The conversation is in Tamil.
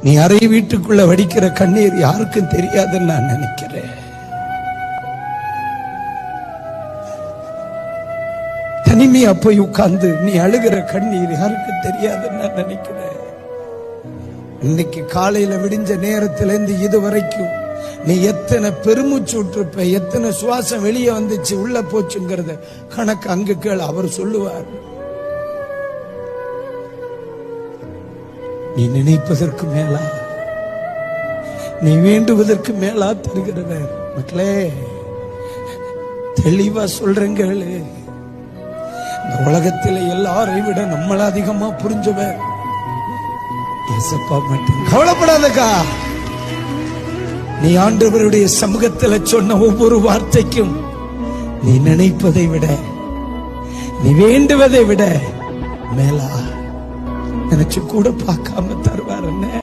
நீ அறை வீட்டுக்குள்ள வடிக்கிற கண்ணீர் யாருக்கும் தெரியாதுன்னு நான் நினைக்கிறேன். தனிமையா போய் உட்கார்ந்து நீ அழுகிற கண்ணீர் யாருக்கும் தெரியாதுன்னு நான் நினைக்கிறேன். இன்னைக்கு காலையில விடிஞ்ச நேரத்திலிருந்து இதுவரைக்கும் நீ எத்தனை பெருமூச்சு விட்டுருப்ப, எத்தனை சுவாசம் வெளியே வந்துச்சு உள்ள போச்சுங்கிறத கணக்கு அங்கு கேள், அவர் சொல்லுவார். நீ நினைப்பதற்கு மேலா, நீ வேண்டுவதற்கு மேலா தருகிறவர். மக்களே, தெளிவா சொல்றேங்கள், இந்த உலகத்தில எல்லாரையும் விட நம்மள அதிகமா புரிஞ்சவர் ஏசப்பா மட்டும். கவலைப்படாதக்கா, நீ ஆண்டவருடைய சமூகத்தில் சொன்ன ஒவ்வொரு வார்த்தைக்கும் நீ நினைப்பதை விட, நீ வேண்டுவதை விட மேலா நினைச்சு கூட பார்க்காம தருவார்.